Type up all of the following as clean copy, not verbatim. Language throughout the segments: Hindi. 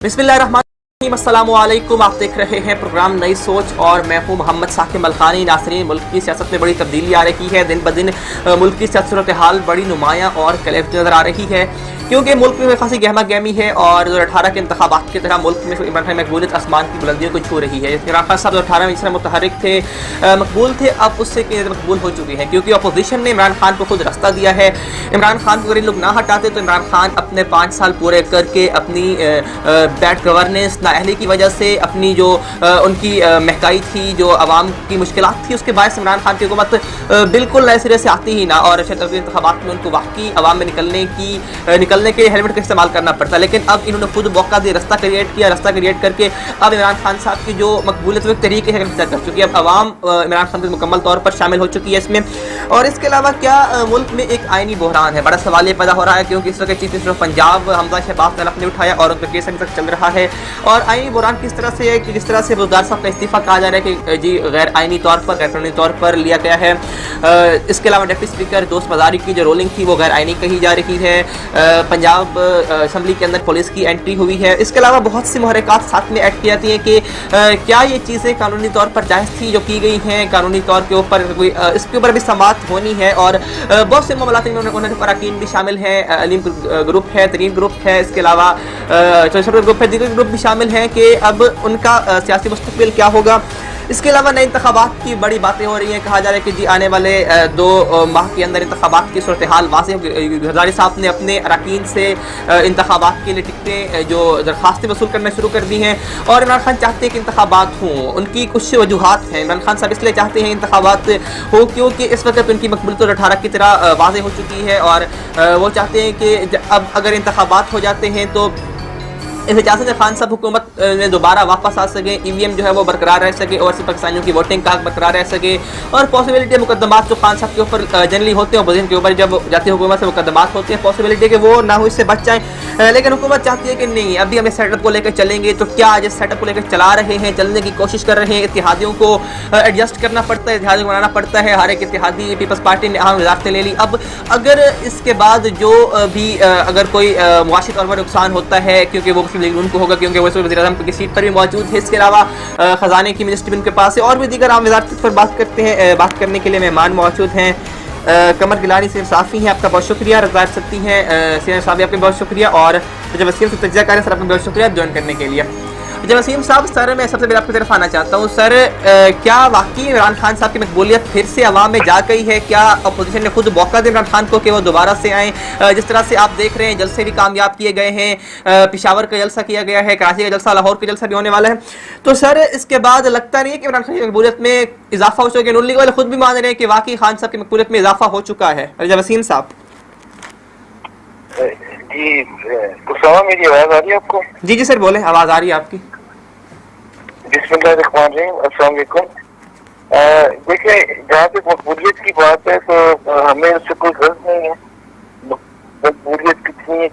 बिस्मिल्लाहिर्रहमानिर्रहीम, अस्सलामुअलैकुम। आप देख रहे हैं प्रोग्राम नई सोच और मैं हूं मोहम्मद साकिब मलखानी। नाज़रीन, मुल्क की सियासत में बड़ी तब्दीली आ रही है। दिन ब दिन मुल्क की सूरत हाल बड़ी नुमायाँ और क्लियर नज़र आ रही है, क्योंकि मुल्क में खासी गहमा गहमी है और 2018 के इंतखाबात की तरह मुल्क में इमरान खान मकबूलियत आसमान की बुलंदियों को छू रही है। इमरान खान साहब 2018 में जिस तरह मुतहरिक थे, मकबूल थे, अब उससे मकबूल हो चुके हैं, क्योंकि अपोजिशन ने इमरान खान को खुद रास्ता दिया है। इमरान खान को अगर इन लोग ना हटाते तो इमरान खान अपने 5 साल पूरे करके अपनी बैड गवर्नेंस, नाअहली की वजह से अपनी जो उनकी महंगाई थी, जो आवाम की मुश्किलात थी, उसके बायस इमरान खान की हुकूमत बिल्कुल नए सिरे से आती ही ना और इंतखाबात में उनको वाकई आवाम में निकलने के हेलमेट का इस्तेमाल करना पड़ता है। लेकिन अब इन्होंने खुद मौका दिया, रास्ता क्रिएट करके अब इमरान खान साहब की जो मकबूलियत वो तरीके है कर चुकी है। अब आवाम इमरान खान मुकम्मल तौर पर शामिल हो चुकी है इसमें। और इसके अलावा क्या मुल्क में एक आईनी बहरान है, बड़ा सवाल ये पैदा हो रहा है, क्योंकि इस वक्त chief minister of Punjab Hamza Shahbaz तलख ने उठाया और उनका केस अभी तक चल रहा है। और आईनी बहरान किस तरह से है कि जिस तरह से वज़ीर साहब का इस्तीफा कहा जा रहा है कि जी गैर आईनी तौर पर, गैर कानूनी तौर पर लिया गया है। इसके अलावा डिप्टी स्पीकर दोस्त मज़ारी की जो रोलिंग थी वो गैर आईनी कही जा रही है। पंजाब असम्बली के अंदर पुलिस की एंट्री हुई है। इसके अलावा बहुत सी मुहरक़ात साथ में ऐड की जाती हैं कि क्या ये चीज़ें कानूनी तौर पर जायज़ थी जो की गई हैं, कानूनी तौर के ऊपर इसके ऊपर भी समाअत होनी है। और बहुत से मामलात में उन्होंने अरकान भी शामिल हैं, अलीम ग्रुप है, तरीन ग्रुप है, इसके अलावा चौसर ग्रुप है, दीगर ग्रुप भी शामिल हैं कि अब उनका सियासी मुस्तक़बिल क्या होगा। इसके अलावा नए इंतखाबात की बड़ी बातें हो रही हैं। कहा जा रहा है कि जी आने वाले 2 माह के अंदर इंतखाबात की सूरत हाल वाज़ेह होगी। हज़ारी साहब ने अपने अरकान से इंतखाबात के लिए टिकटें जो दरख्वास्तें वसूल करना शुरू कर दी हैं और इमरान खान चाहते हैं कि इंतखाबात हों। उनकी कुछ वजूहात हैं। इमरान खान साहब इसलिए चाहते हैं इंतखाबात हो क्योंकि इस वक्त उनकी मकबूलियत 2018 की तरह वाज़ेह हो चुकी है और वो चाहते हैं कि अब अगर इंतखाबात हो जाते हैं तो इस इजाज़त से खान साहब हुकूमत में दोबारा वापस आ सके, EVM जो है वो बरकरार रह सके और पाकिस्तानियों की वोटिंग का हक बरकरार रह सके। और पॉसिबिलिटी मुकदमात जो खान साहब के ऊपर जनरली होते हैं, अपोजिशन के ऊपर जब जाती हुकूमत से मुकदमात होते हैं, पॉसिबिलिटी कि वो ना हो, इससे बच जाए। लेकिन हुकूमत चाहती है कि नहीं, अभी हम इस सेटअप को लेकर चलेंगे। तो क्या आज इस सेटअप को लेकर चला रहे हैं, चलने की कोशिश कर रहे हैं। इत्तेहादियों को एडजस्ट करना पड़ता है, इत्तेहादियों को बनाना पड़ता है। हर एक इत्तेहादी पीपल्स पार्टी ने अहम वज़ारतें ले ली। अब अगर इसके बाद जो भी अगर कोई मुआशी तौर पर नुकसान होता है, क्योंकि वो मुस्लिम लीग उनको होगा, क्योंकि वो वज़ीर-ए-आज़म की सीट पर भी मौजूद है। इसके अलावा ख़जाने की मिनिस्ट्री उनके पास है और भी दीगर आम वज़ारत पर बात करने के लिए मेहमान मौजूद हैं। कमर गिलानी से साफ़ी हैं, आपका बहुत शुक्रिया। रज़ा सकती हैं सीनियर साहब, आपका बहुत शुक्रिया। और जब वसीम से तज्ज़िया करें सर, आपका बहुत शुक्रिया ज्वाइन करने के लिए। जब वसीम साहब, सर मैं सबसे पहले आपकी तरफ आना चाहता हूँ। सर, क्या वाकई इमरान खान साहब की मकबूलियत फिर से अवाम में जा गई है? क्या अपोजिशन ने खुद मौका दिया इमरान खान को कि वो दोबारा से आएँ? जिस तरह से आप देख रहे हैं जलसे भी कामयाब किए गए हैं, पेशावर का जलसा किया गया है, कराची का जलसा, लाहौर का जलसा भी होने वाला है। तो सर इसके बाद लगता नहीं है कि इमरान खान की मकबूलियत में इजाफा हो चुका है? नून लीग वाले खुद भी मान रहे हैं कि वाकई खान साहब की मकबूलियत में इजाफा हो चुका है। जब वसीम साहब जी, मेरी आवाज़ आ रही है आपको? जी जी सर बोले, आवाज़ आ रही है आपकी। बिस्मिल्लाहिर्रहमानिर्रहीम, अस्सलाम वालेकुम। देखिए, जहाँ तक मकबूलियत की बात है तो हमें उससे कोई गर्ज नहीं है। मकबूलियत कितनी है,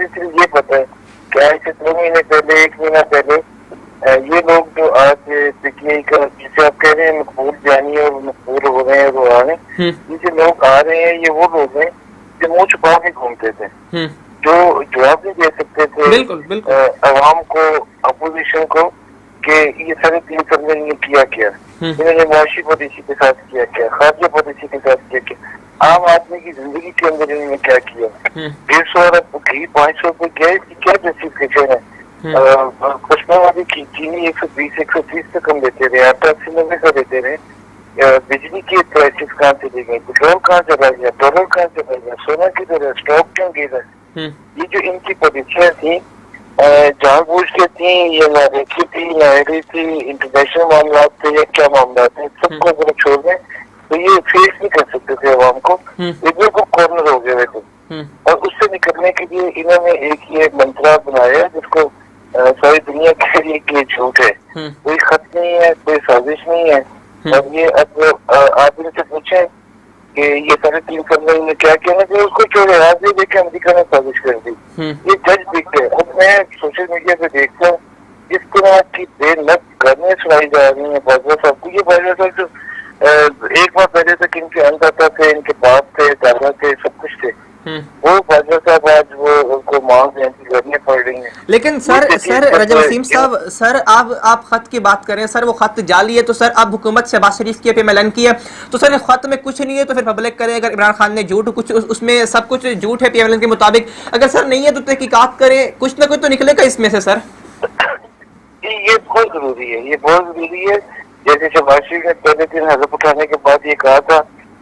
सिर्फ ये पता है कि आज से 2 महीने पहले, 1 महीना पहले ये लोग जो आज देखिए जिसे आप कह रहे हैं मकबूल जानी और मकबूल हो रहे हैं, वो आ रहे हैं, जिसे लोग आ रहे हैं, ये वो लोग हैं जो मुँह छुपा के घूमते थे, जो जवाब नहीं दे सकते थे अवाम को, अपोजिशन को, कि ये सारे 3 साल में इन्होंने किया क्या, इन्होंने मुआशी पॉलिसी के साथ किया क्या, खारजा पॉलिसी के साथ किया क्या, आम आदमी की जिंदगी के अंदर इन्होंने क्या किया। 150 घी 500 रुपए गैस की क्या जस्टिफिकेशन है? पश्चिमा वाली की चीनी 120-130 तक हम देते रहे, आटा 80-90 का देते रहे। बिजली की प्राइसेस कहाँ चली गई, पेट्रोल कहाँ चला गया, डॉलर कहाँ चला गया, सोना किधर है, स्टॉक क्यों गिरा? ये जो इनकी पॉलिसियाँ थी जानबूझ के थी, ये नादेखी थी, नाहरी थी, इंटरनेशनल मामला थे या क्या मामला थे, सबको अगर छोड़ दें तो ये फेस नहीं कर सकते थे अवाम को, इधर को कॉर्नर हो गए थे। और उससे निकलने के लिए इन्होंने एक ये मंत्रा बनाया जिसको सारी दुनिया कह रही है कि झूठ है, कोई खत नहीं है, कोई साजिश नहीं है। और ये अब आप इनसे पूछे कि ये सारे 3 साल में क्या किया ना, उसको छोड़े आज भी देखे अमेरिका ने साजिश कर दी। ये जज दिखते हैं। अब मैं सोशल मीडिया पे देखता हूँ जिस तरह की बेनक गाने सुनाई जा रही है बाजवा साहब को। ये बाजवा साहब जो एक बार पहले तक इनके अंदाता थे, इनके बाप थे, दादा थे, सब कुछ थे, वो बाजवा साहब आज वो उनको मांग करनी पड़ रही है। लेकिन सर रजा वसीम साहब, सर आप खत की बात करें, सर वो खत जाली है, तो सर अब हुकूमत शहबाज शरीफ के पे एमएलएन की है, तो सर खत में कुछ नहीं है तो फिर पब्लिक करे। अगर इमरान खान ने झूठ कुछ उसमें सब कुछ झूठ है पीएमएलएन के मुताबिक, अगर सर नहीं है तो तहकीकात करें, कुछ ना कुछ तो निकलेगा इसमें से सर। ये बहुत जरूरी है, ये बहुत जरूरी है। जैसे शहबाज शरीफ ने पहले दिन हजफ उठाने के बाद ये कहा था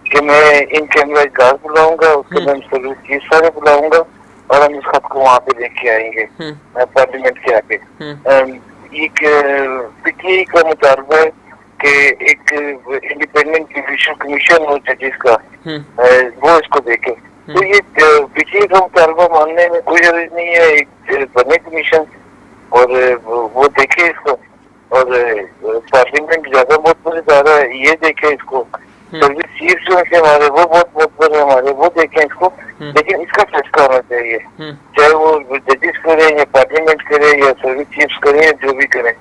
कि मैं इन कैमरा कार बुलाऊंगा, उसके बाद सर्विस चीफ सारे बुलाऊंगा और हम इस खत को वहाँ पे लेके आएंगे पार्लियामेंट के आगे। एक पीटीआई का मुतालबा है कि एक इंडिपेंडेंट जुडिशल कमीशन हो जजेस का, वो इसको देखे। तो ये पीटीआई का मुतालबा मानने में कोई जरूरत नहीं है, एक बने कमीशन और वो देखे इसको, और पार्लियामेंट ज्यादा बहुत ज्यादा ये देखे इसको, सर्विस चीफ जो है हमारे वो बहुत बड़े हमारे, वो देखें इसको। लेकिन इसका फैसला होना चाहिए, चाहे वो जजेस करें या पार्लियामेंट करे या सर्विस चीफ करें या जो भी करें,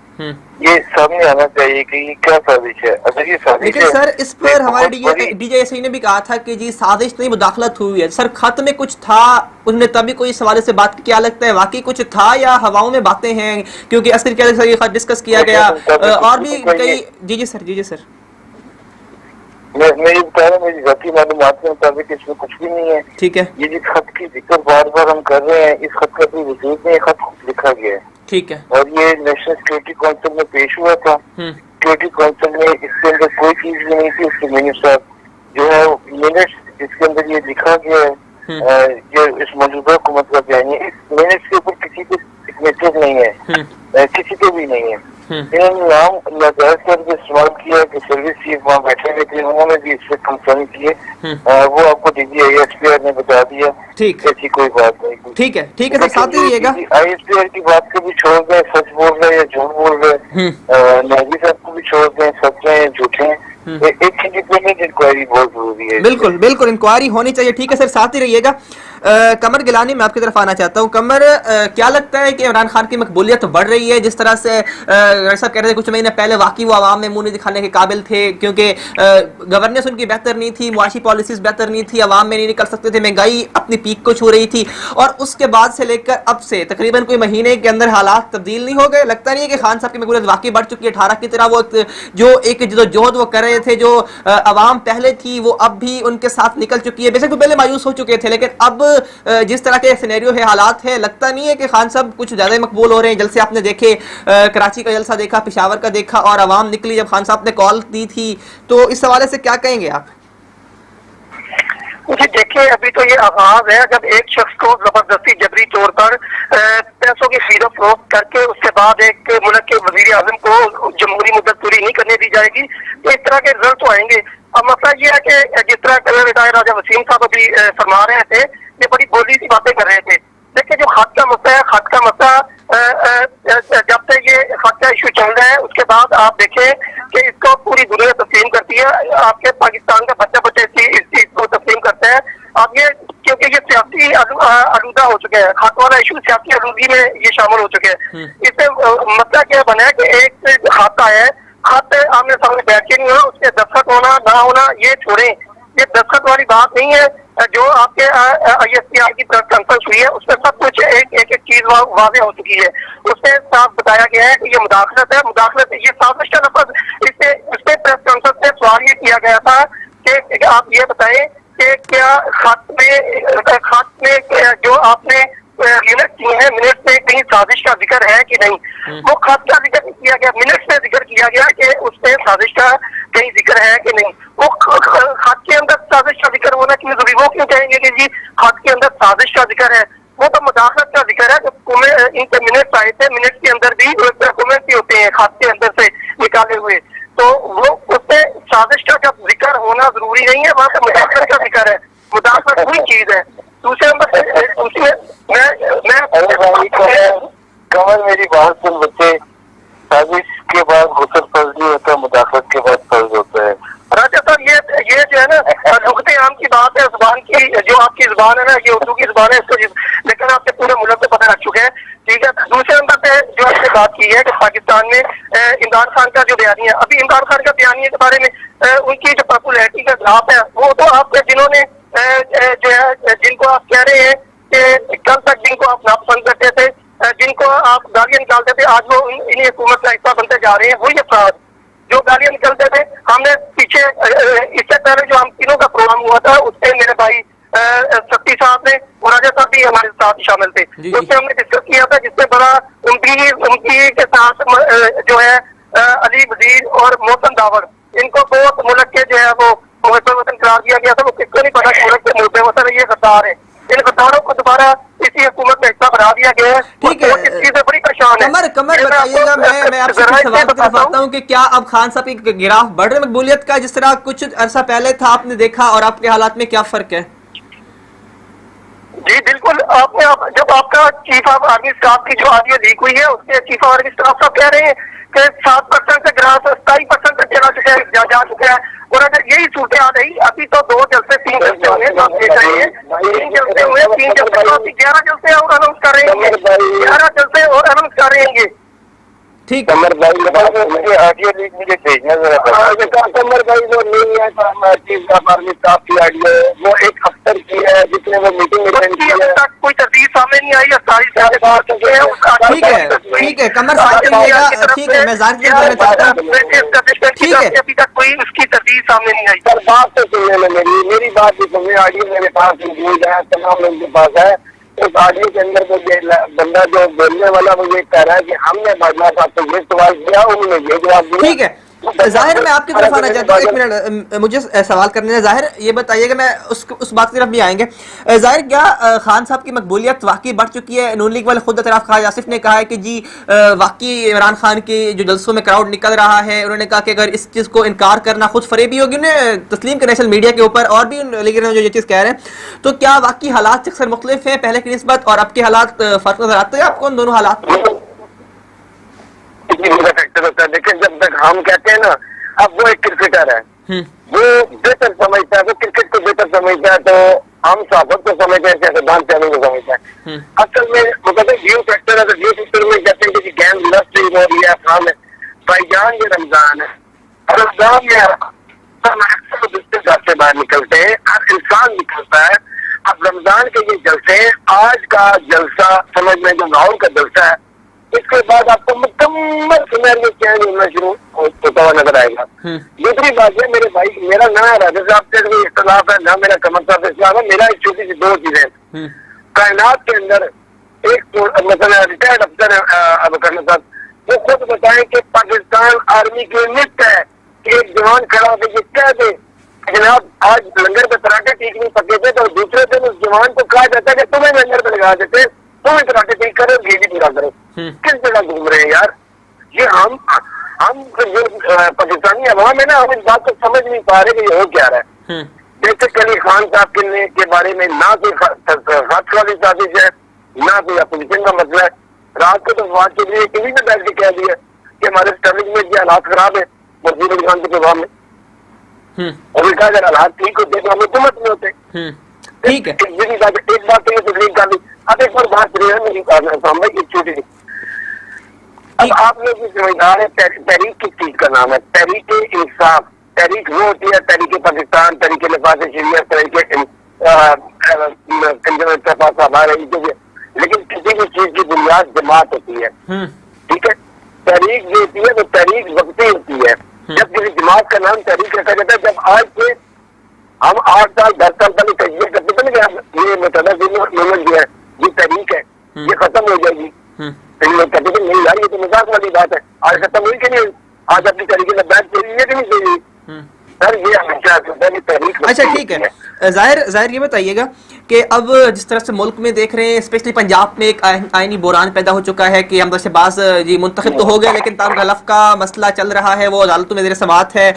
ये सामने आना चाहिए कि ये क्या साजिश है। अगर ये साजिश है, सर इस पर हमारे डीजीआईएसआई ने भी कहा था कि जी साजिश नहीं मुदाखलत हुई है। सर खत में कुछ था, उन्होंने तभी कोई इस हवाले से बात, क्या लगता है वाकई कुछ था या हवाओं में बातें हैं? क्योंकि असर क्या खत डिस्कस किया गया और भी कई। जी सर मैं ये बता रहा हूँ, मेरी जाती मालूमात के मुताबिक इसमें कुछ भी नहीं है। ठीक है। ये जिस खत की जिक्र बार बार हम कर रहे हैं, इस खत का कोई वजूद नहीं, खत लिखा गया है। ठीक है। और ये नेशनल सिक्योरिटी काउंसिल में पेश हुआ था। सिक्योरिटी काउंसिल में इसके अंदर कोई चीज भी नहीं थी। उसके मिनिस्टर साहब जो है मिनट्स जिसके अंदर ये लिखा गया है, जो इस मौजूदा हुकूमत का बयान है, इस मिनट्स के ऊपर किसी के सिग्नेचर नहीं है, किसी के भी नहीं है। इन्होंने नाम नाजायज करके इस्तेमाल किया कि सर्विस चीफ वहाँ बैठे हुए थे, उन्होंने भी इससे कंसर्न किए, वो आपको डीजीआईएसपीआर ने बता दिया। ठीक, ऐसी कोई बात नहीं। ठीक है सर, साथ ही रहिएगा। आईएसपीआर की बात को भी छोड़ दें, सच बोल रहे हैं या झूठ बोल रहे हैं, नहवी साहब को भी छोड़ दें, सच है झूठे हैं। एक इंडिपेंडेंट इंक्वायरी बहुत जरूरी है। बिल्कुल इंक्वायरी होनी चाहिए। ठीक है सर, साथ ही रहिएगा। कमर गिलानी, मैं आपकी तरफ आना चाहता हूँ। कमर, क्या लगता है कि इमरान खान की मकबूलियत तो बढ़ रही है? जिस तरह से सब कह रहे थे कुछ महीने पहले वाकई वो आवाम में मुंह नहीं दिखाने के काबिल थे, क्योंकि गवर्नेंस उनकी बेहतर नहीं थी, मुआशी पॉलिसीज बेहतर नहीं थी, आवाम में नहीं निकल सकते थे, महंगाई अपनी पीक को छू रही थी, और उसके बाद से लेकर अब से तकरीबन कोई महीने के अंदर हालात तब्दील नहीं हो गए। लगता नहीं है कि खान साहब की मकबूलियत वाकई बढ़ चुकी है? 18 की तरह वो जो एक जदोजहद वो कर रहे थे, जो आवाम पहले थी, वो अब भी उनके साथ निकल चुकी है। बेशक वो पहले मायूस हो चुके थे, लेकिन अब जिस तरह के सिनेरियो है, हालात है, लगता नहीं है कि खान साहब कुछ ज्यादा मकबूल हो रहे हैं? जलसे आपने देखे, कराची का जलसा देखा, पेशावर का देखा, और आवाम निकली जब खान साहब ने कॉल दी थी, तो इस हवाले से क्या कहेंगे आप? जी देखिए, अभी तो ये आगाज है। जब एक शख्स को जबरदस्ती जबरी तौर पर पैसों की खरीदो फरोख्त करके उसके बाद एक मुल्क के वजीर आजम को जमहूरी मुद्दत पूरी नहीं करने दी जाएगी, तो इस तरह के रिजल्ट तो आएंगे। अब मसला ये है कि जिस तरह रिटायर राजा वसीम साहब अभी फरमा रहे थे, ये बड़ी बोली सी बातें कर रहे थे। देखिए, जो खत का मसला है, खत का मसला जब से ये खत का इशू चल रहा है, उसके बाद आप देखें कि इसको पूरी दुनिया तस्लीम करती है। आपके पाकिस्तान का बच्चा इस चीज को तस्लीम करता है। अब ये क्योंकि ये सियासी आलूदा हो चुके हैं, खत वाला इशू सियासी आलूदगी में ये शामिल हो चुके हैं। इससे मसला क्या बना है कि एक खत आया है, खत आमने सामने बैठ के नहीं होना, उसके दस्तखत होना ना होना ये छोड़ें, ये दस्तखत वाली बात नहीं है। जो आपके आईएसपीआर की प्रेस कॉन्फ्रेंस हुई है, उसमें सब कुछ एक चीज वाज़ेह हो चुकी है। उसमें साफ बताया गया है कि ये मुदाखलत है। मुदाखलत ये साजिश का लफ्ज़, इससे प्रेस कॉन्फ्रेंस में सवाल ये किया गया था कि आप ये बताएं कि क्या खत में जो आपने मिनट किए हैं, मिनट में कहीं साजिश का जिक्र है कि नहीं? वो खत का जिक्र नहीं किया गया, मिनट में जिक्र किया गया कि उसमें साजिश का कहीं जिक्र है कि नहीं। वो खत के अंदर साजिश का जिक्र होना क्यों जरूरी? वो क्यों कहेंगे कि जी खत के अंदर साजिश का जिक्र है? वो तो मुदाखलत का जिक्र है। जब इनके मिनट आए थे, मिनट के अंदर भी डॉक्यूमेंट भी होते हैं खत के अंदर से निकाले हुए, तो वो उसमें साजिश का जब जिक्र होना जरूरी नहीं है, वहाँ पे मुदाखलत का जिक्र है। मुदाखलत वही चीज है। दूसरे नंबर उसमें कमल, मेरी बात सुन बच्चे, साजिश के बाद गुस्सा फर्ज नहीं होता, मुदाखलत के बाद फर्ज होता है। राजा साहब, ये जो है ना, लुग़त आम की बात है, जुबान की, जो आपकी जुबान है ना, ये उर्दू की जुबान है, इसको लेकिन आपके पूरे मुल्क में पता रख चुके हैं। ठीक है। दूसरे नंबर पे जो आपने बात की है कि पाकिस्तान में इमरान खान का जो बयानी है, अभी इमरान खान का बयानी के बारे में उनकी जो पॉपुलैरिटी का ग्राफ है, वो तो आप जिन्होंने जो है, जिनको आप कह रहे हैं कि कल तक जिनको आप नापसंद करते थे, जिनको आप गालियां निकालते थे, आज वो इन्हीं हुकूमत का हिस्सा बनते जा रहे हैं। वही अफराद जो गालियां निकलते थे, हमने पीछे इससे पहले जो हम तीनों का प्रोग्राम हुआ था, उससे मेरे भाई सत्ती साहब ने और राजा साहब भी हमारे साथ शामिल थे। उससे हमने डिस्कस किया था, जिससे बड़ा उनकी के साथ जो है अली वजीर और मोहसन दावर, इनको बहुत मुल्क के जो है वो मुल्क वतन करार दिया गया था। वो किसको नहीं पता मुल्क के मुल्क वतन ये गद्दार है। इन गद्दारों को दोबारा इसी हुकूमत का हिस्सा बना दिया गया है। ठीक है, इस चीज से बड़ी परेशान है। कमर बताइएगा, मैं आपसे सवाल की तरफ आता हूँ कि क्या अब खान साहब की गिराफ बढ़ रही मकबूलियत का, जिस तरह कुछ अरसा पहले था आपने देखा, और आपके हालात में क्या फर्क है? जी बिल्कुल, आपने जब आपका चीफ ऑफ आर्मी स्टाफ की जो ऑडियो लीक हुई है, उसके चीफ ऑफ आर्मी स्टाफ साहब कह रहे हैं कि 7% से ग्राफ 27% तक जा चुका है। और अगर यही सूरत हाल रही, अभी तो 2 जलसे 3 जलसे हुए, आप देख रहे हैं 3 जलसे हुए, 3 जलसे तो अभी 11 जलसे और अनाउंस कर रहे हैं, 11 जलसे और अनाउंस कर रहे हैं। ठीक कमर भाई मुझे ऑडियो लीक मुझे भेजना जरा। कमर भाई वो नहीं है चीफ ऑफ आर्मी स्टाफ की ऑडियो, वो एक अफसर की है जिसने वो मीटिंग अटेंड की है। कोई तस्दीक सामने नहीं आई है, सारी ठीक है कमर साहब, ठीक है, मैं जाहिर करना चाहता हूं, ठीक है, अभी तक कोई उसकी तस्दीक सामने नहीं आई। सर बात तो सुनने में मेरी बात भी सुनने, ऑडियो मेरे पास मौजूद है, तमाम लोगों के पास है। उस आदमी के अंदर वो बंदा जो बोलने वाला वो ये कह रहा है कि हमने बाजवा साहब को ये सवाल किया, उन्होंने ये जवाब दिया। ठीक है, जाहिर मैं आपकी तरफ आना चाहता हूँ, 1 मिनट मुझे सवाल करने हैं। जाहिर ये बताइएगा, मैं उस बात की तरफ भी आएंगे। जाहिर क्या खान साहब की मकबूलियत वाकई बढ़ चुकी है? नून लीग वाले खुद एतराफ़ खान आसिफ ने कहा है कि जी वाकई इमरान खान के जो जलसों में क्राउड निकल रहा है, उन्होंने कहा कि अगर इस चीज़ को इनकार करना खुद फरेबी होगी। उन्हें तस्लीम कर नेशनल मीडिया के ऊपर और भी लीग जो ये चीज़ कह रहे हैं, तो क्या वाकई हालात अक्सर मुख्तलिफ हैं पहले की निस्बत, और अब के हालात फ़र्क नजर आते हैं आपको उन दोनों हालात में? फैक्टर होता है, लेकिन जब तक हम कहते हैं ना, अब वो एक क्रिकेटर है, वो बेहतर समझता है, वो क्रिकेट को बेहतर समझता है, तो हम साहब को समझते हैं, सिद्धांत चैनल को समझता है। असल में मतलब व्यू फैक्टर है, तो व्यू फैक्टर में कहते हैं कि गेम लस्ट हो रही है। हम भाईजान ये रमजान है, रमजान में अक्सर दूसरे घर से बाहर निकलते हैं, हर इंसान निकलता है। अब रमजान के ये जलसे, आज का जलसा समझ में जो राहुल का जलसा है, इसके बाद आपको मुकम्मल सिनेरियो चेंज होना शुरू होता हुआ नजर आएगा। दूसरी बात है, मेरे भाई, मेरा ना राजा साहब से कोई इख्तलाफ है, ना मेरा कमर साहब से इख्तलाफ है। मेरा एक छोटी सी 2 चीजें, कायनात के अंदर एक मतलब रिटायर्ड अफसर है अबू करना साहब, वो खुद बताएं कि पाकिस्तान आर्मी की निष्ठ है कि एक जवान खड़ा होकर ये कह दे जनाब आज लंगर पे पराठे ठीक नहीं पके थे, तो दूसरे दिन उस जवान को कहा जाता है कि तुम्हें लंगर पे लगा देते, तुम पराठे ठीक करो, ये भी पूरा करो। किस जगह घूम रहे हैं यार? ये हम जो पाकिस्तानी अवाम है ना, हम इस बात को समझ नहीं पा रहे कि ये हो क्या रहा है। जैसे अली खान साहब के बारे में ना कोई खतरा वाली साजिश है, ना कोई अपोजिशन का मसला है। रात को तो बात के लिए टीवी में बैठ के कह दिया कि हमारे स्टैब्लिश में ये हालात खराब है मजदूर अली खान के प्रोग्राम में, और कहा अगर हालात ठीक होते तो हम हुकूमत में होते। ठीक है, एक बात तो ये तस्लीम कर ली। अब एक बार बात रही है मेरी भाई, एक छोटी सी, अब आप लोग भी समझदार है, तहरीक किस चीज का नाम है? तहरीक इंसाफ। तहरीक वो होती है तहरीक पाकिस्तान, तहरीक लिबास शरीयत, तहरीक लेकिन किसी भी चीज की बुनियाद जमात होती है। ठीक है, तहरीक जो होती है वो तहरीक वक्ती होती है। जब किसी जमात का नाम तहरीक रखा जाता है, जब आज से हम 8 साल 10 साल पहले तजवीज़ करते थे ना कि ये मूवमेंट जो है ये तहरीक है, ये खत्म हो जाएगी, तो लोग कहते थे नहीं यार ये तो मजाक वाली बात है, आज खत्म हुई कि नहीं? आज अपनी तरीके में बैठ चाहिए कि नहीं चाहिए? सर ये हमेशा तहरीक। अच्छा ठीक है, जाहिर ये बताइएगा कि अब जिस तरह से मुल्क में देख रहे हैं, स्पेशली पंजाब में एक आईनी बुरान पैदा हो चुका है कि हमदर्द शहबाज जी मुंतखब तो हो गए, लेकिन तारुल गलफ का मसला चल रहा है, वो अदालतों में ज़ेर समाअत है।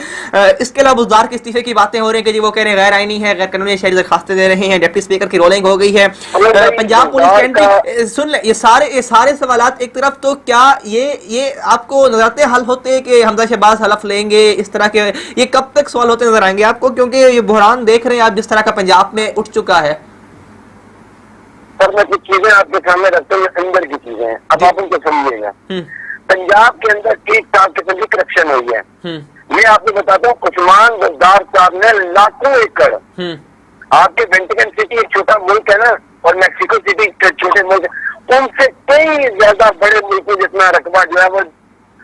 इसके अलावा बुज़दार के इस्तीफे की बातें हो रही हैं कि जी वो कह रहे हैं गैर आईनी है, गैर कानूनी शहरी दरखास्तें दे रहे हैं, डिप्टी स्पीकर की रोलिंग हो गई है, पंजाब पुलिस की एंट्री। सुन ले, ये सारे सवालात एक तरफ, तो क्या ये आपको नजर आते हल होते हैं कि हमदर्द शहबाज हलफ लेंगे? इस तरह के ये कब तक सवाल होते नजर आएंगे आपको, क्योंकि ये बुहरान देख रहे हैं आप जिस तरह का पंजाब में उठ चुका है? सर मैं कुछ चीजें आपके सामने रखते हुए अंदर की चीजें हैं, अब आप उनको समझिएगा। पंजाब के अंदर ठीक ठाक किस्म की करप्शन हुई है। मैं आपको बताता हूँ, उस्मान गद्दार साहब ने लाखों एकड़, आपके वेंटिकन सिटी एक छोटा मुल्क है ना, और मैक्सिको सिटी छोटे मुल्क, उनसे कई ज्यादा बड़े मुल्कों जितना रकबा जो है वो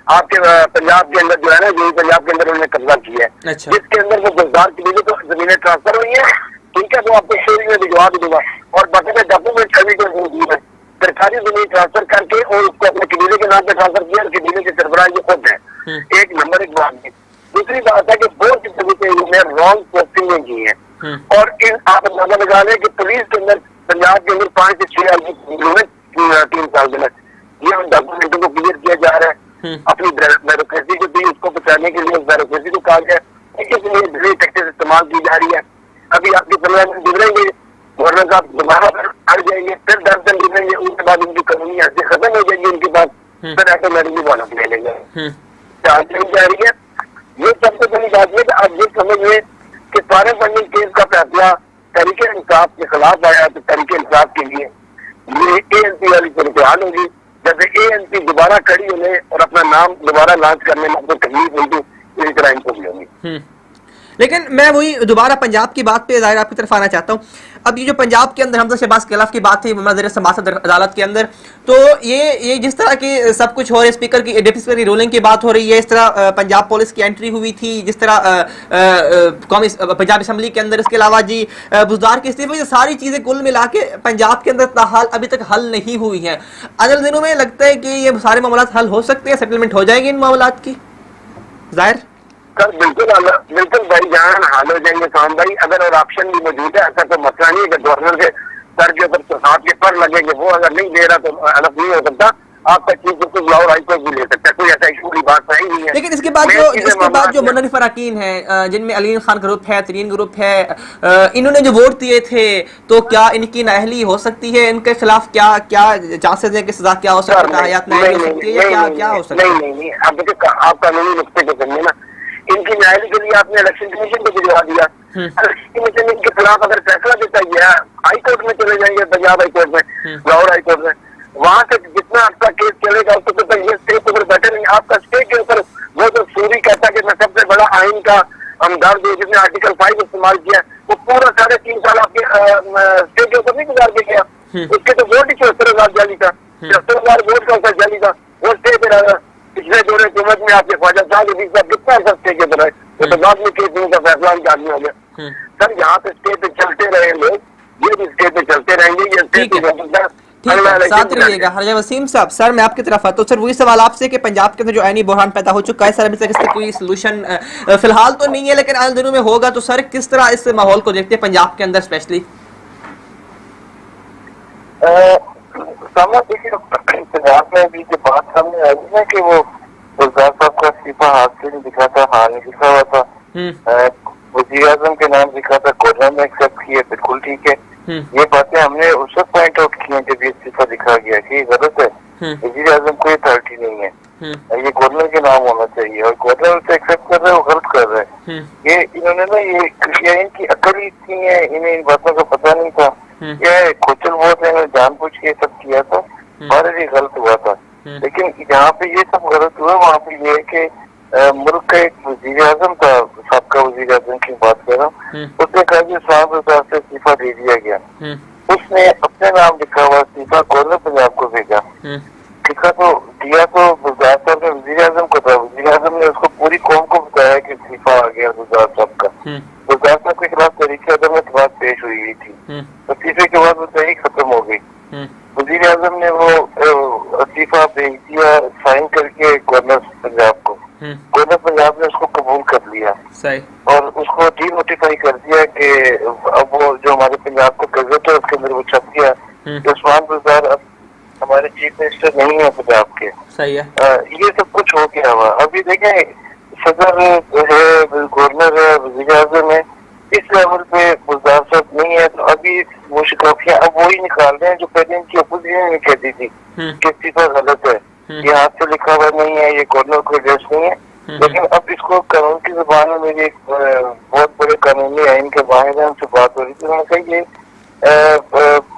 आपके पंजाब के अंदर जो है ना, यही पंजाब के अंदर उन्होंने कब्जा किया है। अच्छा। जिसके अंदर वो गुलजार के लिए तो जमीनें ट्रांसफर हुई है, ठीक है, तो आपको शेयरिंग में भिजवा भी दूंगा और बाकी डॉक्यूमेंट एविडेंस मौजूद है। सरकारी जमीन ट्रांसफर करके और उसको अपने कबीले के नाम पे ट्रांसफर किया और कबीले के सरबराह ये खुद है। एक नंबर एक बात है। दूसरी बात है कि बहुत सी तरीके रॉन्ग पोस्टिंग की है और इन आप अंदाजा लगा लें कि पुलिस के अंदर पंजाब के अंदर 5 से 6 आदमी 3 साल के अंदर ये उन डॉक्यूमेंटों को क्लियर किया जा रहा है। अपनी ब्यूरोक्रेसी जो थी उसको बचाने के लिए उस ब्यूरोक्रेसी को कहा गया, इसलिए ढेर टैक्सेस इस्तेमाल की जा रही है। अभी आपके 15 दिन गुजरेंगे, गवर्नर साहब दोबारा फिर अड़ जाएंगे, फिर 10 दिन गुजरेंगे, उसके बाद उनकी कानूनी हद खत्म हो जाएगी उनके पास, फिर ऑटोमेटिकली वाला ले लेंगे। चार्ज नहीं जा रही है। ये सबसे बड़ी बात है कि आप ये समझिए कि सारे फंडिंग केस का फैसला तरीके इंसाफ के खिलाफ आया, तो तरीके इंसाफ के लिए ये ANC वाली सूरत हाल होगी। जब ANC दोबारा खड़ी होने और अपना नाम दोबारा लॉन्च करने में आपको तकलीफ होगी, इसी तरह इनको भी होगी। लेकिन मैं वही दोबारा पंजाब की बात पे जाहिर आपकी तरफ आना चाहता हूँ। अब ये जो पंजाब के अंदर हमजा शहबाज खिलाफ की बात थी वज़ीर समाअत अदालत के अंदर, तो ये जिस तरह की सब कुछ हो रहा है, स्पीकर की डिप्टी स्पीकर की रूलिंग की बात हो रही है, इस तरह पंजाब पुलिस की एंट्री हुई थी, जिस तरह कौमी पंजाब असम्बली के अंदर, इसके अलावा जी बुज़दार की इस्तीफे, ये सारी चीज़ें कुल मिला के पंजाब के अंदर ताहाल अभी तक हल नहीं हुई हैं। अगले दिनों में लगता है कि ये सारे मामला हल हो सकते हैं, सेटलमेंट हो जाएगी इन मामला की जाहिर? सर बिल्कुल भाई जान हाल हो जाएंगे शाम भाई, अगर और ऑप्शन भी मौजूद है, ऐसा तो मसला नहीं है कि गवर्नर के सर के ऊपर हाथ के पर लगेंगे, वो अगर नहीं दे रहा तो अलग नहीं हो सकता। आपका chief justice Lahore high court भी ले सकता है, कोई ऐसा इशू की बात नहीं है। लेकिन इसके बाद जो मुनरिफ अरकान है जिनमें अलीन खान ग्रुप है, तरीन ग्रुप है, इन्होंने जो वोट दिए थे, तो क्या इनकी नाअहली हो सकती है? इनके खिलाफ क्या क्या चांसेस है कि सजा क्या हो सकता है, हयात नाअहली हो सकती है, क्या हो सकता है? नहीं, आप देखिए आप कानूनी नुक्ते को समझे ना, इनकी न्यायालय के लिए आपने इलेक्शन कमीशन को भिजवा दिया, इलेक्शन कमीशन इनके खिलाफ अगर फैसला देता है हाई कोर्ट में चले जाएंगे, पंजाब हाई कोर्ट में, लाहौर हाई कोर्ट में, वहां से जितना आपका केस चलेगा उसको तो ये स्टे के ऊपर बैठे नहीं। आपका स्टे के ऊपर वो जो सूरी कहता है कि मैं सबसे बड़ा आइन का हमदर्द हूँ, जिसने आर्टिकल 5 इस्तेमाल किया, वो पूरा 3.5 साल आपके स्टे के ऊपर नहीं गुजार के गया। उसके तो वोट ही 74,000 जाली था, 74,000 वोट का जाली था, वो स्टे पे रहा। पिछले दौर हुकूमत में आपके ख्वाजा साहब कितना सस्ते के तरह तो बाद में केस का फैसला उनका आदमी हो गया। सर यहाँ पे स्टे पे चलते रहे लोग, ये भी स्टे पे चलते रहेंगे, ये स्टे पे साथ रहिएगा। हरजा वसीम साहब, सर मैं आपकी तरफ आता हूँ। सर वही सवाल आपसे कि पंजाब के अंदर जो आईनी बहरान पैदा हो चुका है, सर अभी तक इसका कोई सोल्यूशन फिलहाल तो नहीं है, लेकिन आने दिनों में होगा, तो सर किस तरह इस माहौल को देखते हैं पंजाब के अंदर स्पेशली? पंजाब में अभी जो बात सामने आई है कि वो गुलजार साहब का इस्तीफा हाथ से नहीं दिखा था, हाँ नहीं दिखा हुआ था, वज़ीर आज़म के नाम दिखा था, गवर्नर ने एक्सेप्ट किया, बिल्कुल ठीक है। ये बातें हमने उस वक्त पॉइंट आउट की है जब ये इस्तीफा दिखा गया कि गलत है, वज़ीर आज़म कोई अथॉरिटी नहीं है, ये गवर्नर के नाम होना चाहिए, और गवर्नर उसे एक्सेप्ट कर रहे हैं, वो गलत कर रहे हैं। ये इन्होंने ना ये इनकी अकल ही इतनी है, इन्हें इन बातों का पता नहीं था, ये खोचल बहुत है, जानबूझ के सब किया था, और ये गलत हुआ था। लेकिन जहाँ पे ये सब गलत हुआ वहाँ पे ये है कि मुल्क का एक वज़ीर आज़म था, सबका वज़ीर आज़म की बात कर रहा हूँ, उसने कहा कि 7,000 से इस्तीफा दे दिया गया, उसने अपने नाम लिखा हुआ इस्तीफा गवर्नर पंजाब को भेजा, लिखा तो दिया तो गुलजार साहब ने वज़ीर आज़म को था, वज़ीर आज़म ने उसको पूरी कौम को बताया कि इस्तीफा आ गया गुलजार साहब का। गुलजार साहब के खिलाफ तरीके अदम में बात पेश हुई थी, इस्तीफे के बाद वो तहरीक खत्म हो गई। वज़ीर आज़म ने वो इस्तीफा भेज दिया साइन करके गवर्नर पंजाब को, गवर्नर पंजाब ने उसको कबूल कर लिया सही, और उसको डीनोटिफाई कर दिया कि अब वो जो हमारे पंजाब का गजट है उसके अंदर वो छप गया कि उस्मान बुज़दार अब हमारे चीफ मिनिस्टर नहीं है पंजाब के। सही है। ये सब कुछ हो गया हुआ। अभी देखें सदर है, गवर्नर है, वज़ीर आज़म है, इस लेवल पे बुज़दार साहब नहीं है, तो अभी वो शिकायतें अब वही निकाल रहे हैं जो पहले इनकी अपोजिशन ने कहती थी कि इस्तीफा गलत है, ये हाथ से लिखा हुआ नहीं है, ये गवर्नर को एड्रेस नहीं है। लेकिन अब इसको कानून की जुबान में मेरी एक बहुत बड़े कानूनी आइन के बाहर है, उनसे बात हो रही थी, उन्होंने कहा ये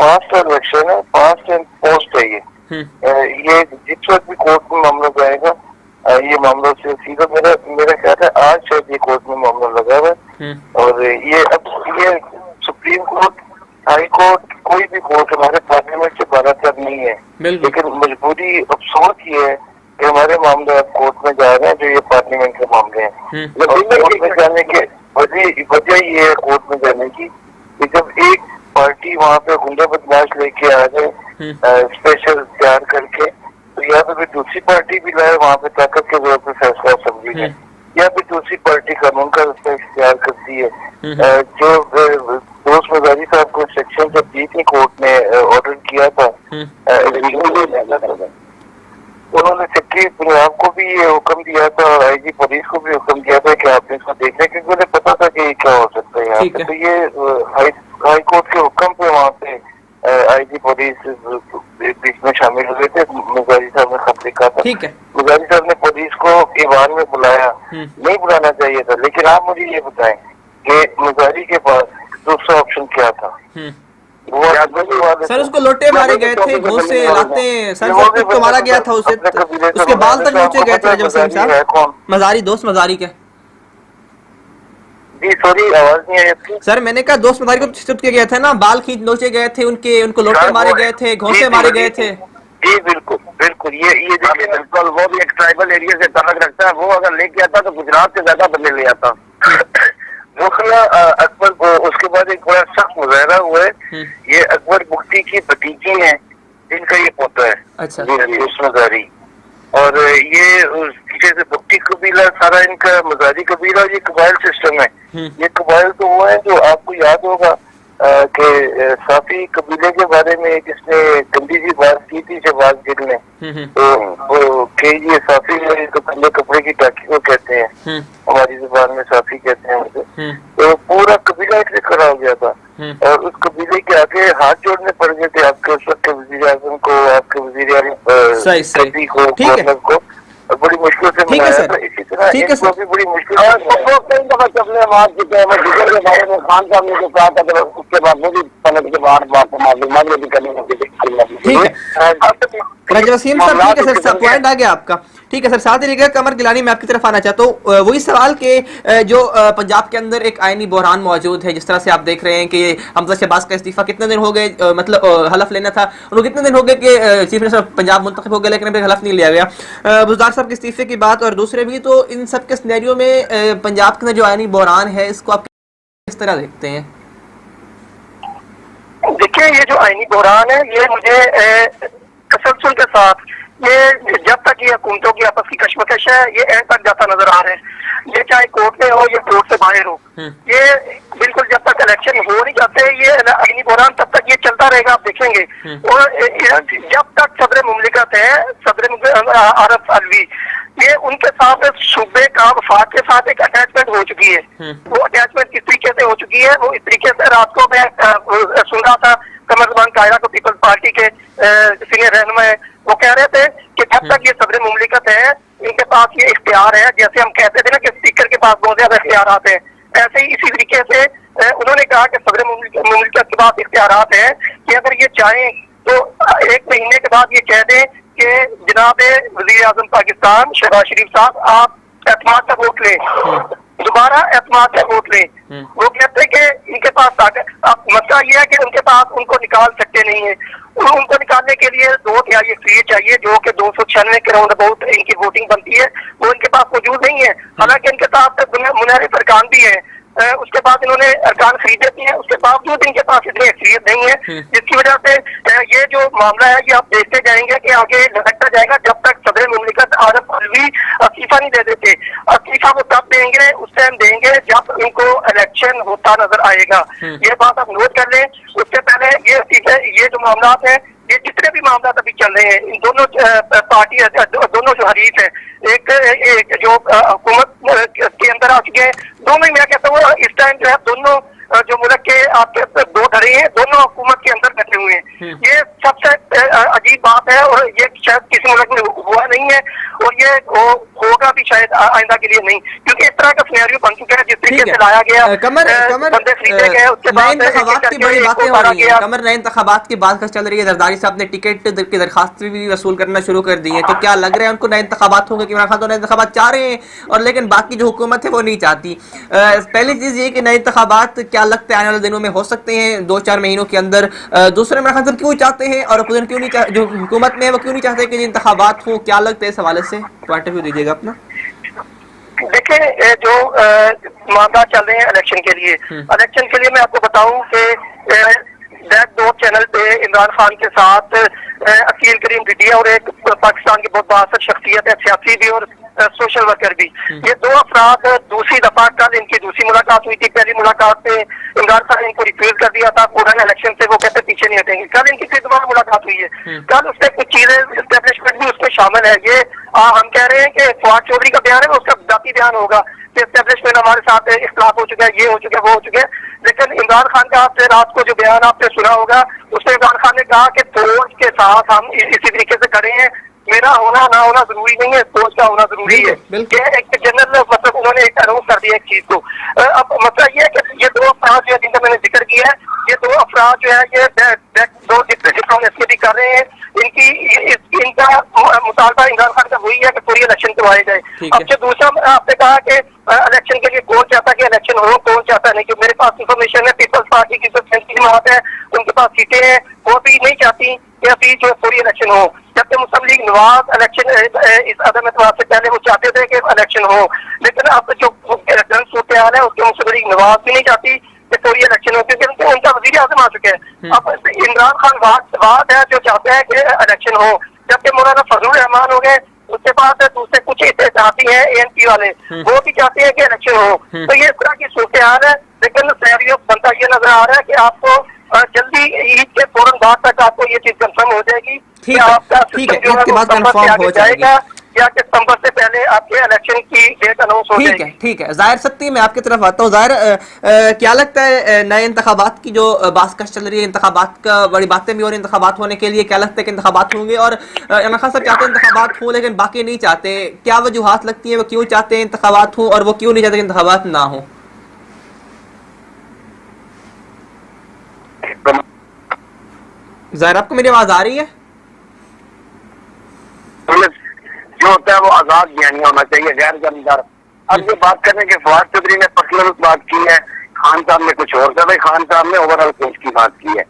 5 इलेक्शन है, 5 पोस्ट है, ये जिस वक्त भी कोर्ट में मामला जाएगा ये मामला से सीधा मेरा ख्याल है आज शायद ये कोर्ट में मामला लगा हुआ है, और ये अब ये सुप्रीम कोर्ट, हाई कोर्ट, कोई भी कोर्ट हमारे पार्लियामेंट से बाहर नहीं है, लेकिन मजबूरी अफसोस ये है कि हमारे मामले कोर्ट में जा रहे हैं जो ये पार्लियामेंट के मामले हैं। कोर्ट में जाने के वजह ये है कोर्ट में जाने की कि जब एक पार्टी वहाँ पे गुंडा बदमाश लेके आ जाए स्पेशल तैयार करके, तो या तो फिर दूसरी पार्टी भी लाए वहाँ पे ताकत के जोर पर फैसला असेंबली में, या फिर दूसरी पार्टी कानून का रास्ता इख्तियार करती है। जो दोस्त मजारी साहब को सेक्शन जब दी थी कोर्ट ने ऑर्डर किया था, उन्होंने सेक्रेटरी पंजाब को भी ये हुक्म दिया था और आईजी पुलिस को भी हुक्म दिया था कि आपने इसको देखना, क्योंकि उन्हें पता था कि क्या हो सकता है यहाँ पे। तो ये हाई कोर्ट के हुक्म पे वहाँ पे आईजी पुलिस बीच में शामिल हुए थे। मुजारी साहब ने खत लिखा था, मुजारी साहब ने पुलिस को ईवान में बुलाया, नहीं बुलाना चाहिए था। लेकिन आप मुझे ये बताएं कि मुजारी के पास दूसरा ऑप्शन क्या था? सर उसको लोटे मारे गए थे, घोंस से लाते सर को मारा गया था, उसे उसके बाल तक नोचे गए थे रजब वसीम साहब। मजारी, दोस्त मजारी के। जी सॉरी, आवाज नहीं आई आपकी। सर मैंने कहा दोस्त मजारी को शिफ्ट किया गया था ना, बाल खींच नोचे गए थे उनके, उनको लोटे मारे गए थे, घोंसे मारे गए थे। जी बिल्कुल बिल्कुल, ये देखिए बिल्कुल, वो भी एक ट्राइबल एरिया से ताल्लुक रखता है। वो अगर लेके आता तो गुजरात से ज्यादा बदले ले आता। मुखला अकबर को उसके बाद एक बड़ा सख्त मुजाहरा हुआ है। ये अकबर बुख्ती की भतीजी है जिनका ये पोता है। अच्छा। मजारी, और ये पीछे से बुख्ती कबीला सारा इनका मजारी कबीला, ये कबाइल सिस्टम है। ये कबाइल तो वो है जो आपको याद होगा कि साफी कबीले के बारे में किसने गंदी सी बात की थी शहबाज गिल ने, तो कि ये साफी तो पहले कपड़े की टाकी को कहते हैं, हमारी जुबान में साफी कहते हैं उसे। तो पूरा कबीला इसलिए खड़ा हो गया था और उस कबीले के आगे हाथ जोड़ने पड़ गए थे आपके उस वक्त के वजीर आजम को, आपके वजीर को, गवर्नर को, और बड़ी मुश्किल से मनाया था। इसी तरह इनको भी बड़ी मुश्किल से अपने आवाज के बारे में खान साहब ने जो कहा था, उसके बाद वो भी पलट के बाद मालूम भी करने ठीक है रजब वसीम साहब। ठीक है सर, पॉइंट आ गया आपका। ठीक है सर, साथ ही रहेगा कमर गिलानी, मैं आपकी तरफ आना चाहता हूँ। वही सवाल के जो पंजाब के अंदर एक आईनी बहरान मौजूद है, जिस तरह से आप देख रहे हैं कि हमजा शहबाज का इस्तीफा कितने दिन हो गए, मतलब हलफ लेना था उनको कितने दिन हो गए कि चीफ मिनिस्टर पंजाब मुंतखब हो गए, लेकिन अभी हलफ नहीं लिया गया। बुज़दार साहब के इस्तीफे की बात और दूसरे भी, तो इन सब के सिनेरियो में पंजाब के अंदर जो आईनी बहरान है इसको आप किस तरह देखते हैं? देखिए, ये जो आईनी बहरान है ये मुझे तसल्सल के साथ, ये जब तक ये हुकूमतों की आपस की कश्मकश है, ये एंड तक जाता नजर आ रहा है। ये चाहे कोर्ट में हो या कोर्ट से बाहर हो, ये बिल्कुल जब तक इलेक्शन हो नहीं जाते ये आईनी बहरान तब तक ये चलता रहेगा, आप देखेंगे। और जब तक सदर मुमलिकत है, सदर आरफ अलवी, ये उनके साथ सूबे का वफाक के साथ एक अटैचमेंट हो चुकी है। वो अटैचमेंट किस तरीके से हो चुकी है, वो इस तरीके से रात को मैं सुन रहा था कमर जमान कायरा को, पीपल्स पार्टी के सीनियर रहनुमा है, वो कह रहे थे कि जब तक ये सदर मुमलिकत है इनके पास ये इख्तियार है, जैसे हम कहते थे ना कि स्पीकर के पास बहुत ज्यादा इख्तियारात हैं, ऐसे ही इसी तरीके से उन्होंने कहा कि सदर मुमलिकत के पास इख्तियारात हैं कि अगर ये चाहें तो 1 महीने के बाद ये कह दें कि जनाब वजीर आजम पाकिस्तान शहबाज शरीफ साहब आप एतमाद का वोट लें, दोबारा एतमाद का वोट लें। वो कहते हैं कि इनके पास ताकत, अब मसला ये है कि उनके पास उनको निकाल सकते नहीं है। उनको निकालने के लिए 2/3 अक्सरियत चाहिए, जो कि 296 के राउंड अबाउट इनकी वोटिंग बनती है, वो इनके पास मौजूद नहीं है। हालांकि इनके साथ मुनहरिफ अरकान भी है, उसके बाद इन्होंने अरकान खरीदे भी हैं, उसके बावजूद इनके पास इतनी अक्सरियत नहीं है, जिसकी वजह से ये जो मामला है ये आप देखते जाएंगे कि आगे लटकता जाएगा जब तक सदर मुमलिकत आरफ अलवी इस्तीफा नहीं दे देते। इस्तीफा वो तब देंगे, उस टाइम देंगे जब इनको इलेक्शन होता नजर आएगा। ये बात आप नोट कर लें। उससे पहले ये जो मामला है, ये जितने भी मामला अभी चल रहे हैं, इन दोनों पार्टी, दोनों जो हरीफ है, एक जो हुकूमत के अंदर आ चुके हैं, दोनों ही मैं कहता हूँ इस टाइम जो है दोनों जो मुल्क के आपके 2 धड़े हैं, दोनों हुकूमत के अंदर बैठे हुए हैं। ये सबसे अजीब बात है और ये शायद किसी मुल्क में हुआ नहीं है और ये होगा भी शायद आइंदा के लिए नहीं, क्योंकि इस तरह का सिनेरियो बन चुका है जिस तरीके से लाया गया, बंदे खरीदे गए, उसके बाद की बड़ी बातें हो रही हैं। कमर नए इंतखाबात की बात चल रही है, जरदारी साहब ने टिकट की दरखास्त भी वसूल करना शुरू कर दी है, तो क्या लग रहा है उनको नए इंतखाबात होंगे? इमरान खान तो नए इंतखाबात चाह रहे हैं और लेकिन बाकी जो हुकूमत है वो नहीं चाहती। पहली चीज ये कि नए इंतखाबात क्या लगता है आने वाले दिनों में हो सकते हैं 2-4 महीनों के अंदर। दूसरे इमरान खान साहब क्यों चाहते हैं और अपोजिशन क्यों नहीं जो हुकूमत में है वो क्यों नहीं चाहते कि इंतखाबात हो? क्या लगता है इस हवाले से? पॉइंट ऑफ व्यू दीजिएगा अपना। देखिए, जो मामला चल रहे हैं इलेक्शन के लिए मैं आपको बताऊं कि बैक डोर चैनल पे इमरान खान के साथ अकील करीम भिटिया और एक पाकिस्तान की बहुत बासर शख्सियत है, सियासी भी और सोशल वर्कर भी, ये दो अफराद दूसरी दफा कल इनकी दूसरी मुलाकात हुई थी। पहली मुलाकात में इमरान खान इनको रिफ्यूज कर दिया था, पुराने इलेक्शन से वो कहते पीछे नहीं हटेंगे। कल इनकी फिर दोबारा मुलाकात हुई है, कल उससे कुछ चीजें एस्टेब्लिशमेंट भी उसमें शामिल है। ये हम कह रहे हैं कि फवाद चौधरी का बयान है वो उसका जाती बयान होगा कि एस्टेब्लिशमेंट हमारे साथ इख्तिलाफ हो चुका है, ये हो चुका है, वो हो चुका है। लेकिन इमरान खान का आपने रात को जो बयान आपने सुना होगा, उसमें इमरान खान ने कहा कि फौज के साथ हम इसी तरीके से खड़े हैं, मेरा होना ना होना जरूरी नहीं है, फौज का होना जरूरी है। एक जनरल मतलब उन्होंने एक अनाउंस कर दिया एक चीज को। अब मसला ये है कि ये दो अफराद जो है जिनका मैंने जिक्र किया है, ये दो अफराद जो है ये दो डिप्लोमेसी भी कर रहे हैं। इनका मुतालबा इमरान खान का वही है कि पूरी इलेक्शन करवाए जाए। अब जो दूसरा आपने कहा कि इलेक्शन के लिए कौन चाहता है कि इलेक्शन हो, कौन चाहता नहीं, कि मेरे पास इंफॉर्मेशन है पीपल्स पार्टी की जो 37 जमात है उनके पास सीटें हैं, वो भी नहीं चाहती कि अभी जो पूरी इलेक्शन हो। जबकि मुस्लिम लीग नवाज इलेक्शन इस अदम एतवार से पहले वो चाहते थे कि इलेक्शन हो, लेकिन अब जो सूरत हाल है उसके मुस्लिम लीग नवाज भी नहीं चाहती कि पूरी इलेक्शन हो, क्योंकि उनका वजीर आजम आ चुके हैं। अब इमरान खान वाद है जो चाहते हैं कि इलेक्शन हो, जबकि मौलाना फजलुर रहमान हो गए, उसके बाद दूसरे कुछ इत्तेहादी हैं ANP वाले, वो भी चाहते हैं कि इलेक्शन हो। तो ये इस तरह की सूरत हाल है। लेकिन सैरियो बनता ये नजर आ रहा है कि आपको जल्दी ईद के फौरन बाद तक आपको ये चीज कंफर्म हो जाएगी कि आपका सिस्टम जो है वो सितंबर से जाएगा या कि सितंबर से पहले आपके इलेक्शन की डेट अनाउंस हो जाएगी। ठीक है। जाहिर सत्ती मैं आपकी तरफ आता हूँ। जाहिर क्या लगता है नए इंतखाबात की जो बासकश चल रही है, इंतखाबात का बड़ी बातें भी हो रही हैं इंतखाबात होने के लिए, क्या लगता है कि इंतखाबात होंगे? और इमरान खान साहब चाहते हैं इंतखाबात हो लेकिन बाकी नहीं चाहते, क्या वजूहात लगती है वो क्यों चाहते हैं इंतखाबात हो और वो क्यों नहीं चाहते इंतखाबात ना हो? जाहिर आपको मेरी आवाज आ रही है? जो होता है वो आजाद बयानिया होना चाहिए, गैर जमींदार। अब ये बात करने के फवाद चौधरी ने पर्सनल बात की है, खान साहब ने कुछ और कर, खान साहब ने ओवरऑल कोच की बात की है,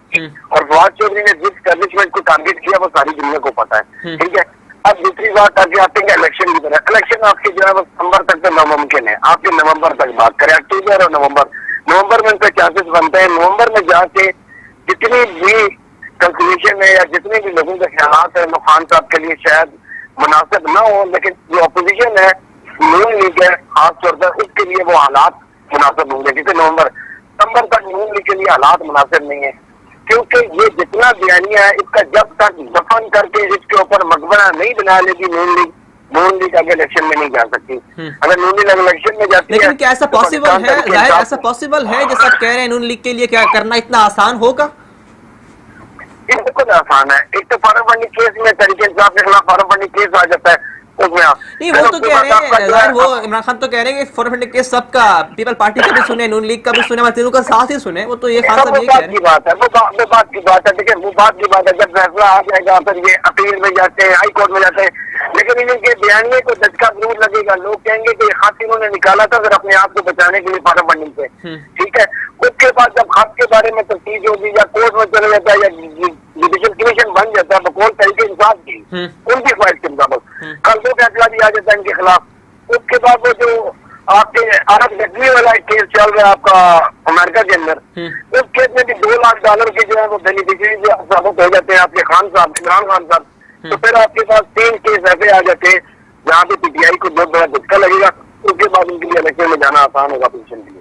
और फवाद चौधरी ने जिस एस्टेब्लिशमेंट को टारगेट किया वो सारी दुनिया को पता है। ठीक है, अब दूसरी बात आगे आते हैं इलेक्शन की तरह। इलेक्शन आपके जो है वो सितंबर तक तो नामुमकिन है, आपके नवंबर तक बात करें, अक्टूबर और नवंबर में उनके चांसेस बनते हैं। नवंबर में जाके जितनी भी कैलकुलेशन है या जितने भी लोगों के ख्याल है वो खान साहब के लिए शायद मुनासिब ना हो, लेकिन जो अपोजिशन है नून लीग है खासतौर पर, उसके लिए वो हालात मुनासिब होंगे। जैसे सितंबर तक नून लीग के लिए हालात मुनासिब नहीं है, क्योंकि ये जितना बयानिया है इसका जब तक दफन करके इसके ऊपर मकबरा नहीं बना लेगी नून लीग आगे इलेक्शन में नहीं जा सकती। अगर नून लीग इलेक्शन में जाती है, लेकिन क्या ऐसा पॉसिबल है? जाहिर ऐसा पॉसिबल है जैसा आप कह रहे हैं नून लीग के लिए क्या करना इतना आसान होगा? ये बिल्कुल आसान है। एक तो फार्म फंडिंग केस में तरीके इंसाफ के खिलाफ फार्म फंडिंग केस आ जाता है, उसमें नहीं वो तो कह रहे हैं, वो इमरान खान तो कह रहे हैं कि फार्म फंडिंग केस सबका, पीपल पार्टी का भी सुने, नून लीग का भी सुने, तीनों का साथ ही सुने, वो तो ये खान साहब ये कह रहे हैं। बात है वो बात की बात है, देखिए वो बात की बात है, जब फैसला आ जाएगा फिर ये अपील में जाते हैं, हाई कोर्ट में जाते हैं, लेकिन इनके बयानिए को झटका जरूर लगेगा। लोग कहेंगे कि खास इन्होंने निकाला था फिर अपने आप को बचाने के लिए फार्म फंडिंग से। ठीक है, उसके बाद जब खास के बारे में तफ्तीश होगी या कोर्ट में चले जाता है या जुडिशल कमीशन बन जाता है बकौल तरीके इंसाफ की उनकी ख्वाहिश के मुताबिक, कल दो फैसला भी आ जाता है इनके खिलाफ। उसके बाद वो जो आपके अरब गजनी वाला केस चल रहा है आपका अमेरिका के अंदर, उस केस में भी $2 लाख के जो है वो बेनिफिशियरी जो साबित हो जाते हैं आपके खान साहब, इमरान खान साहब। तो फिर आपके पास 3 केस ऐसे आ जाते हैं जहाँ पे PTI को बहुत बड़ा झटका लगेगा। उसके बाद उनके लिए इलेक्शन में जाना आसान होगा पोजीशन के लिए।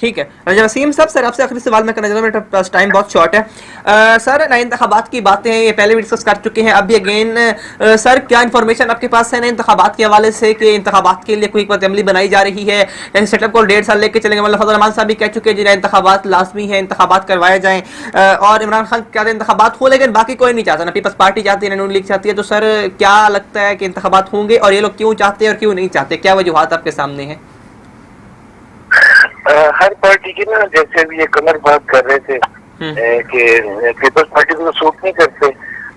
ठीक है वसीम साहब, सर आपसे आखिरी सवाल मैं करना चाहता हूँ, मेरे पास टाइम बहुत शॉर्ट है। सर नए इंतखाबात की बातें ये पहले भी डिस्कस कर चुके हैं, अभी अगेन सर क्या इन्फॉर्मेशन आपके पास है नए इंतखाबात के हवाले से कि इंतखाबात के लिए कोई हिकमत अमली बनाई जा रही है? सेटअप को 1.5 साल लेके चलेंगे, मतलब फजल रहमान साहब भी कह चुके हैं इंतखाबात लाजमी है, इंतखाबात करवाए जाएँ, और इमरान खान कहते हैं इंतखाबात हो, लेकिन बाकी कोई नहीं चाहता, ना पीपल्स पार्टी चाहती है ना नून लीग चाहती है। तो सर क्या लगता है कि इंतखाबात होंगे और ये लोग क्यों चाहते हैं और क्यों नहीं चाहते? क्या वजूहात आपके सामने हैं? हर पार्टी की ना, जैसे भी ये कमर बात कर रहे थे कि पीपल्स पार्टी को सूट नहीं करते।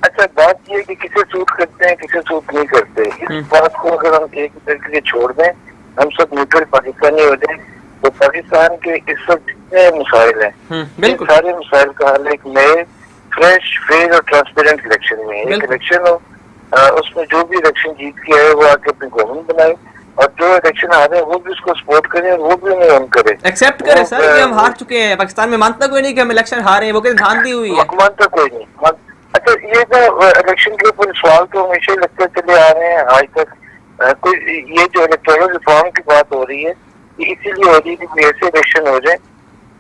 अच्छा, बात ये है कि किसे सूट करते हैं किसे सूट नहीं करते, इस बात को अगर हम एक तरीके से छोड़ दें, हम सब न्यूट्रल पाकिस्तानी हो जाए, तो पाकिस्तान के इस वक्त जितने मसाइल हैं, सारे मसाइल का हल एक नए फ्रेश, फेयर और ट्रांसपेरेंट इलेक्शन में। एक इलेक्शन हो, उसमें जो भी इलेक्शन जीत के आए वो आके अपनी गवर्नमेंट बनाए, और जो इलेक्शन आ रहे हैं वो भी उसको सपोर्ट करें और वो भी उन्हें ऑन करे, एक्सेप्ट करे सर कि हम हार चुके हैं। पाकिस्तान में मानता कोई नहीं कि हम इलेक्शन हारे हैं, वो कहते धांधली हुई है। मानता कोई नहीं। अच्छा, ये जो इलेक्शन के ऊपर सवाल तो हमेशा ही लगते चले आ रहे हैं आज तक। कोई ये जो इलेक्टोरल रिफॉर्म की बात हो रही है, ये इसीलिए हो रही है कि ऐसे इलेक्शन हो जाए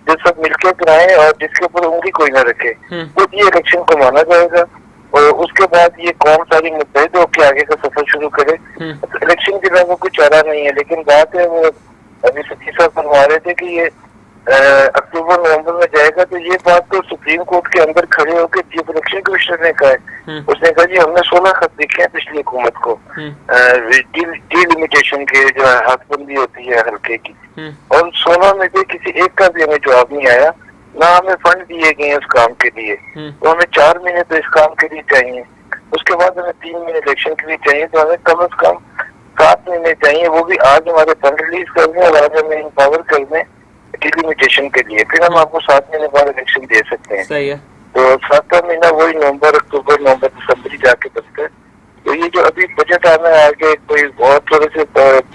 जो सब मिलकर कराएं और जिसके ऊपर उंगली कोई ना रखे, तो ये इलेक्शन को माना जाएगा। और उसके बाद ये कौन सारी मुतहद होकर आगे का सफर शुरू करे। तो इलेक्शन के अलावा कोई चारा नहीं है। लेकिन बात है, वो अभी सच्ची साहब फरमा रहे थे कि ये अक्टूबर नवंबर में जाएगा, तो ये बात तो सुप्रीम कोर्ट के अंदर खड़े होकर चीफ इलेक्शन कमिश्नर ने कहा है। उसने कहा जी हमने 16 खत लिखे हैं पिछली हुकूमत को डिलिमिटेशन के, जो हदबंदी होती है हल्के की, और 16 में से किसी एक का भी हमें जवाब नहीं आया, ना हमें फंड दिए गए हैं उस काम के लिए। तो हमें 4 महीने तो इस काम के लिए चाहिए, उसके बाद हमें 3 महीने इलेक्शन के लिए चाहिए, तो हमें कम से कम 7 महीने चाहिए। वो भी आज हमारे फंड रिलीज कर दें और आज हमें इम्पावर कर दें डिलिमिटेशन के लिए, फिर हम आपको 7 महीने बाद इलेक्शन दे सकते हैं। सही है। तो 7वां महीना वही नवंबर, अक्टूबर, नवंबर, दिसंबर ही जाके बनता है। तो ये जो अभी बजट आना है आगे, कोई बहुत थोड़े से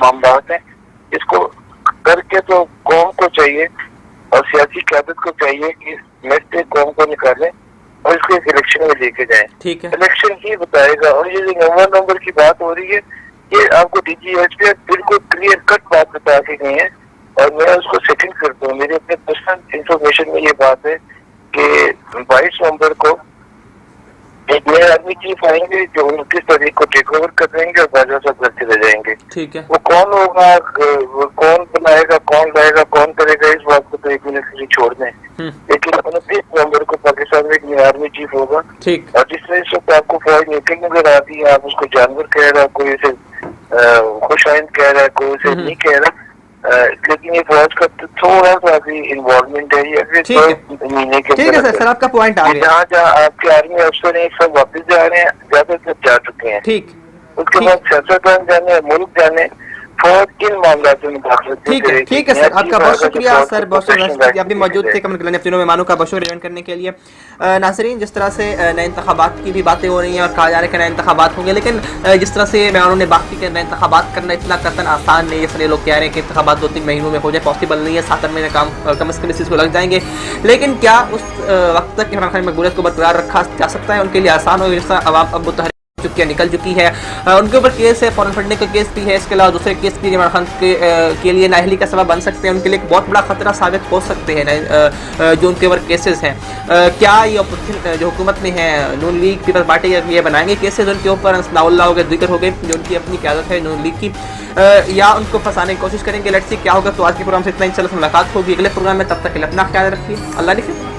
मामला है, इसको करके तो कौम को चाहिए और सियासी क़यादत को चाहिए कि मैच कौम को निकालें और इसको एक इलेक्शन में लेके जाएं। ठीक है, इलेक्शन ही बताएगा। और ये जो नवंबर की बात हो रही है, ये आपको DGHP बिल्कुल क्लियर कट बात बता के गई है और मैं उसको सेकंड करता हूँ। मेरे अपने पर्सनल इंफॉर्मेशन में ये बात है कि 22 नवंबर को एक नए आर्मी चीफ आएंगे जो 29 तारीख को टेक ओवर कर देंगे और बाजा सब घर चले जाएंगे। ठीक है। वो कौन होगा, वो कौन बनाएगा, कौन लाएगा, कौन करेगा, इस बात को तो एक मिनट के लिए छोड़ दें। लेकिन 29 नवंबर को पाकिस्तान में एक नया आर्मी चीफ होगा। ठीक। और जिसमें इस वक्त आपको फौज निकल नजर आती है, आप उसको जानवर कह रहा, कोई इसे खुशाइंद कह रहा है, कोई इसे नहीं कह रहा, लेकिन ये फौज का थोड़ा सा भी इन्वॉल्वमेंट है। ये महीने के ठीक है सर, आपका पॉइंट आ गया। जहाँ जहाँ आपके आर्मी अफसर हैं सब वापस जा रहे हैं, ज्यादातर जा चुके हैं। ठीक। उसके बाद सियासतदान जाने, मुल्क जाने, फौज किन मामलों में मुदाखलत। ठीक है सर, आपका बहुत शुक्रिया सर, बहुत शुक्रिया। आप भी मौजूद थे कमेंट अपने मेहमानों का बहुत शुक्रिया करने के लिए। नाज़रीन, जिस तरह से नए इंतखाबात की भी बातें हो रही हैं और कहा जा रहा है कि नए इंतखाबात होंगे, लेकिन जिस तरह से मेहमानों ने बात की कि नए इंतखाबात करना इतना कतन आसान नहीं है। इसलिए लोग कह रहे हैं कि इंतखाबात 2-3 महीनों में हो जाए, पॉसिबल नहीं है। 7 महीने काम कम से कम इस चीज़ को लग जाएंगे। लेकिन क्या उस वक्त तक इमरान खान मकबूलियत को बरकरार रखा जा सकता है? उनके लिए आसान हो, जिस तरह अवाम अब मुतहर्रिक निकल चुकी है, उनके ऊपर केस है, फौरन फटने का केस भी है, इसके अलावा दूसरे केस भी इमरान खान के लिए नाअहली का सबब बन सकते हैं, उनके लिए एक बहुत बड़ा खतरा साबित हो सकते हैं जो उनके ऊपर केसेस हैं। क्या ये अपोजिशन जो हुकूमत में है, नून लीग पीपल्स पार्टी, ये बनाएंगे केसेस उनके ऊपर, असनाउल्लाह हो गए, जिक्र हो गए, जो उनकी अपनी क़यादत है नून लीग की, या उनको फंसाने की कोशिश करेंगे? लेट्स सी क्या होगा। तो आज के प्रोग्राम से इतना ही, इंशाल्लाह मुलाकात होगी अगले प्रोग्राम में। तब तक के लिए अपना ख्याल रखिए। अल्लाह हाफ़िज़।